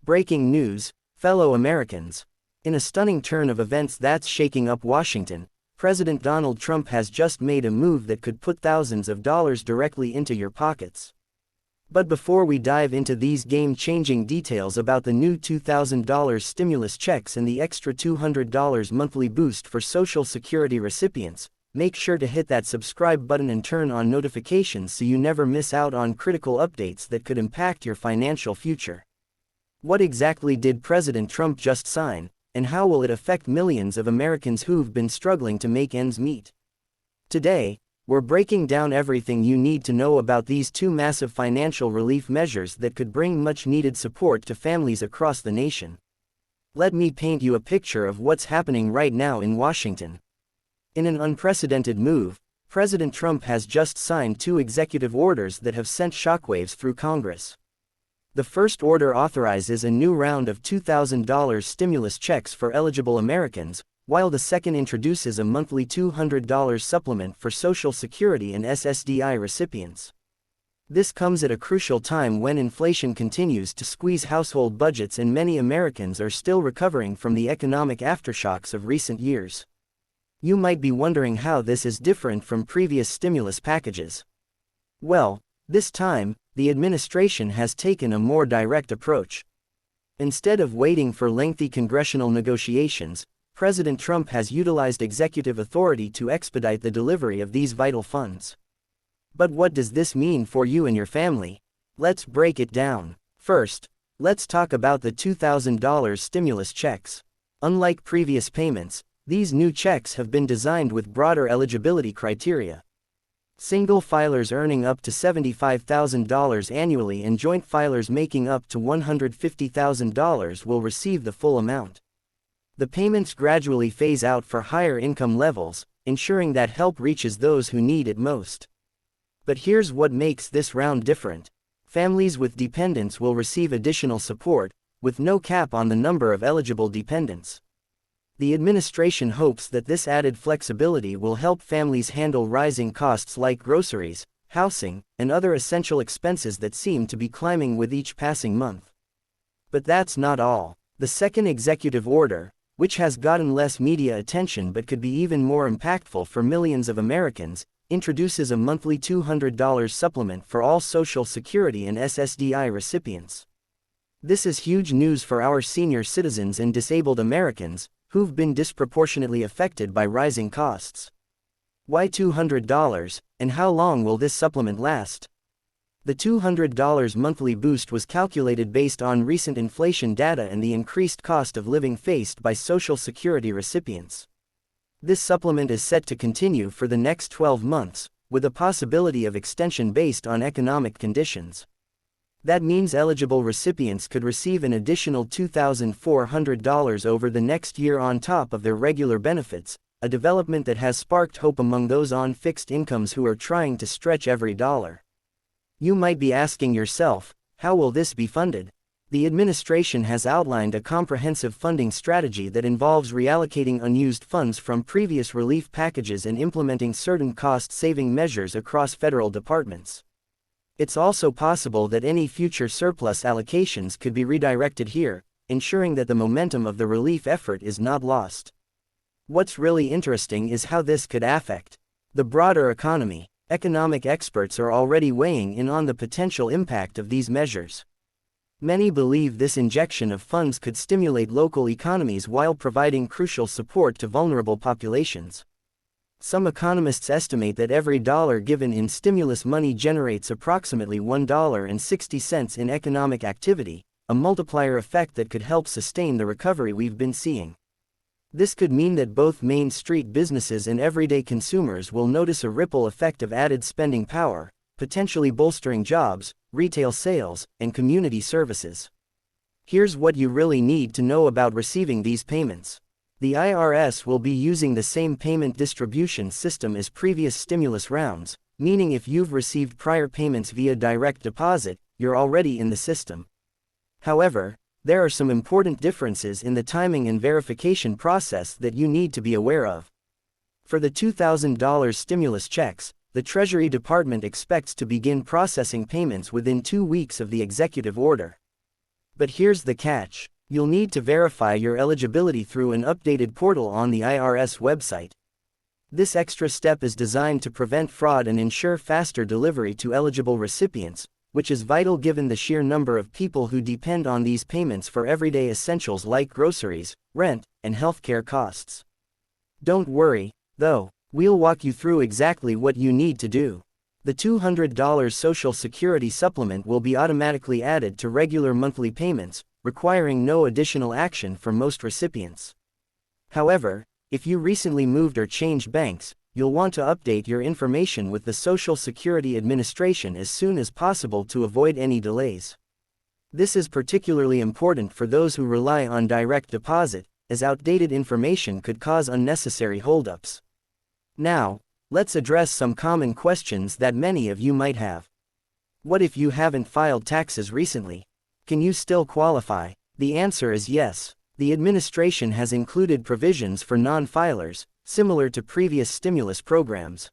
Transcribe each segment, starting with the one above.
Breaking news, fellow Americans. In a stunning turn of events that's shaking up Washington, President Donald Trump has just made a move that could put thousands of dollars directly into your pockets. But before we dive into these game-changing details about the new $2,000 stimulus checks and the extra $200 monthly boost for Social Security recipients, make sure to hit that subscribe button and turn on notifications so you never miss out on critical updates that could impact your financial future. What exactly did President Trump just sign, and how will it affect millions of Americans who've been struggling to make ends meet? Today, we're breaking down everything you need to know about these two massive financial relief measures that could bring much-needed support to families across the nation. Let me paint you a picture of what's happening right now in Washington. In an unprecedented move, President Trump has just signed two executive orders that have sent shockwaves through Congress. The first order authorizes a new round of $2,000 stimulus checks for eligible Americans, while the second introduces a monthly $200 supplement for Social Security and SSDI recipients. This comes at a crucial time when inflation continues to squeeze household budgets and many Americans are still recovering from the economic aftershocks of recent years. You might be wondering how this is different from previous stimulus packages. Well, this time, the administration has taken a more direct approach. Instead of waiting for lengthy congressional negotiations, President Trump has utilized executive authority to expedite the delivery of these vital funds. But what does this mean for you and your family? Let's break it down. First, let's talk about the $2,000 stimulus checks. Unlike previous payments, these new checks have been designed with broader eligibility criteria. Single filers earning up to $75,000 annually and joint filers making up to $150,000 will receive the full amount. The payments gradually phase out for higher income levels, ensuring that help reaches those who need it most. But here's what makes this round different. Families with dependents will receive additional support, with no cap on the number of eligible dependents. The administration hopes that this added flexibility will help families handle rising costs like groceries, housing, and other essential expenses that seem to be climbing with each passing month. But that's not all. The second executive order, which has gotten less media attention but could be even more impactful for millions of Americans, introduces a monthly $200 supplement for all Social Security and SSDI recipients. This is huge news for our senior citizens and disabled Americans, who've been disproportionately affected by rising costs. Why $200, and how long will this supplement last? The $200 monthly boost was calculated based on recent inflation data and the increased cost of living faced by Social Security recipients. This supplement is set to continue for the next 12 months, with a possibility of extension based on economic conditions. That means eligible recipients could receive an additional $2,400 over the next year on top of their regular benefits, a development that has sparked hope among those on fixed incomes who are trying to stretch every dollar. You might be asking yourself, how will this be funded? The administration has outlined a comprehensive funding strategy that involves reallocating unused funds from previous relief packages and implementing certain cost-saving measures across federal departments. It's also possible that any future surplus allocations could be redirected here, ensuring that the momentum of the relief effort is not lost. What's really interesting is how this could affect the broader economy. Economic experts are already weighing in on the potential impact of these measures. Many believe this injection of funds could stimulate local economies while providing crucial support to vulnerable populations. Some economists estimate that every dollar given in stimulus money generates approximately $1.60 in economic activity, a multiplier effect that could help sustain the recovery we've been seeing. This could mean that both Main Street businesses and everyday consumers will notice a ripple effect of added spending power, potentially bolstering jobs, retail sales, and community services. Here's what you really need to know about receiving these payments. The IRS will be using the same payment distribution system as previous stimulus rounds, meaning if you've received prior payments via direct deposit, you're already in the system. However, there are some important differences in the timing and verification process that you need to be aware of. For the $2,000 stimulus checks, the Treasury Department expects to begin processing payments within 2 weeks of the executive order. But here's the catch. You'll need to verify your eligibility through an updated portal on the IRS website. This extra step is designed to prevent fraud and ensure faster delivery to eligible recipients, which is vital given the sheer number of people who depend on these payments for everyday essentials like groceries, rent, and healthcare costs. Don't worry, though, we'll walk you through exactly what you need to do. The $200 Social Security supplement will be automatically added to regular monthly payments, requiring no additional action for most recipients. However, if you recently moved or changed banks, you'll want to update your information with the Social Security Administration as soon as possible to avoid any delays. This is particularly important for those who rely on direct deposit, as outdated information could cause unnecessary holdups. Now, let's address some common questions that many of you might have. What if you haven't filed taxes recently? Can you still qualify? The answer is yes. The administration has included provisions for non-filers, similar to previous stimulus programs.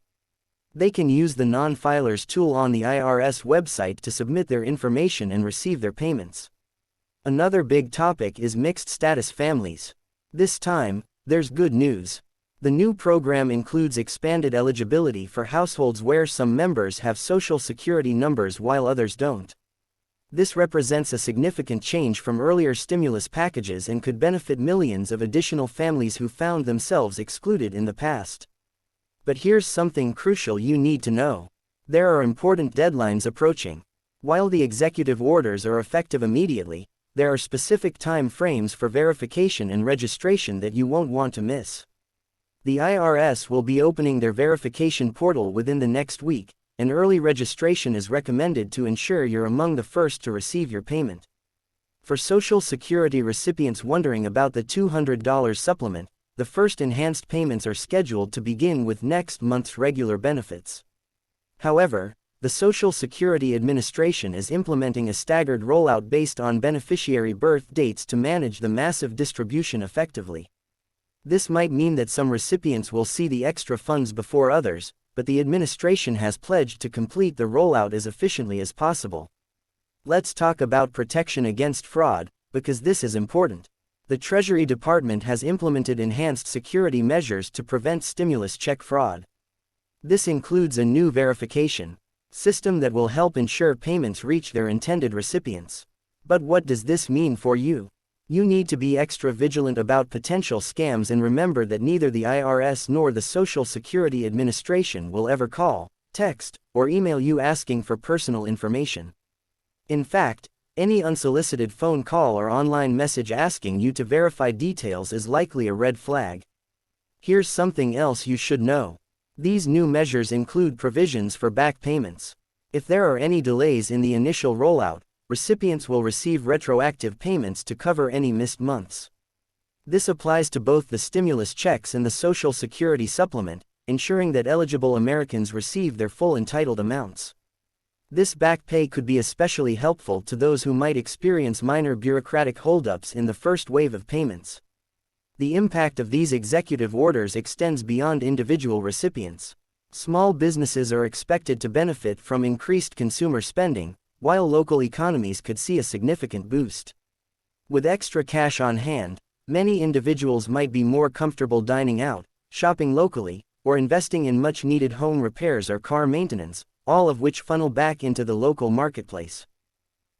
They can use the non-filers tool on the IRS website to submit their information and receive their payments. Another big topic is mixed status families. This time, there's good news. The new program includes expanded eligibility for households where some members have Social Security numbers while others don't. This represents a significant change from earlier stimulus packages and could benefit millions of additional families who found themselves excluded in the past. But here's something crucial you need to know. There are important deadlines approaching. While the executive orders are effective immediately, there are specific time frames for verification and registration that you won't want to miss. The IRS will be opening their verification portal within the next week, and early registration is recommended to ensure you're among the first to receive your payment. For Social Security recipients wondering about the $200 supplement, the first enhanced payments are scheduled to begin with next month's regular benefits. However, the Social Security Administration is implementing a staggered rollout based on beneficiary birth dates to manage the massive distribution effectively. This might mean that some recipients will see the extra funds before others, but the administration has pledged to complete the rollout as efficiently as possible. Let's talk about protection against fraud, because this is important. The Treasury Department has implemented enhanced security measures to prevent stimulus check fraud. This includes a new verification system that will help ensure payments reach their intended recipients. But what does this mean for you? You need to be extra vigilant about potential scams and remember that neither the IRS nor the Social Security Administration will ever call, text, or email you asking for personal information. In fact, any unsolicited phone call or online message asking you to verify details is likely a red flag. Here's something else you should know. These new measures include provisions for back payments. If there are any delays in the initial rollout, recipients will receive retroactive payments to cover any missed months. This applies to both the stimulus checks and the Social Security supplement, ensuring that eligible Americans receive their full entitled amounts. This back pay could be especially helpful to those who might experience minor bureaucratic holdups in the first wave of payments. The impact of these executive orders extends beyond individual recipients. Small businesses are expected to benefit from increased consumer spending, while local economies could see a significant boost. With extra cash on hand, many individuals might be more comfortable dining out, shopping locally, or investing in much-needed home repairs or car maintenance, all of which funnel back into the local marketplace.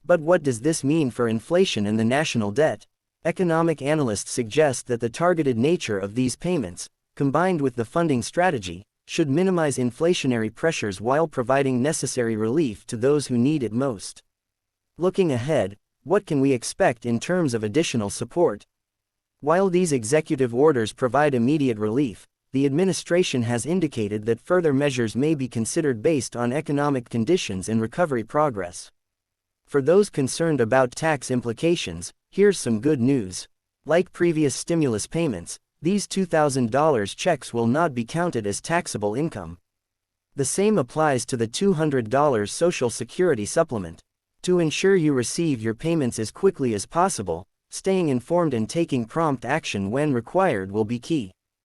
But what does this mean for inflation and the national debt? Economic analysts suggest that the targeted nature of these payments, combined with the funding strategy, should minimize inflationary pressures while providing necessary relief to those who need it most. Looking ahead, what can we expect in terms of additional support? While these executive orders provide immediate relief, the administration has indicated that further measures may be considered based on economic conditions and recovery progress. For those concerned about tax implications, here's some good news. Like previous stimulus payments, these $2,000 checks will not be counted as taxable income. The same applies to the $200 Social Security supplement. To ensure you receive your payments as quickly as possible, staying informed and taking prompt action when required will be key.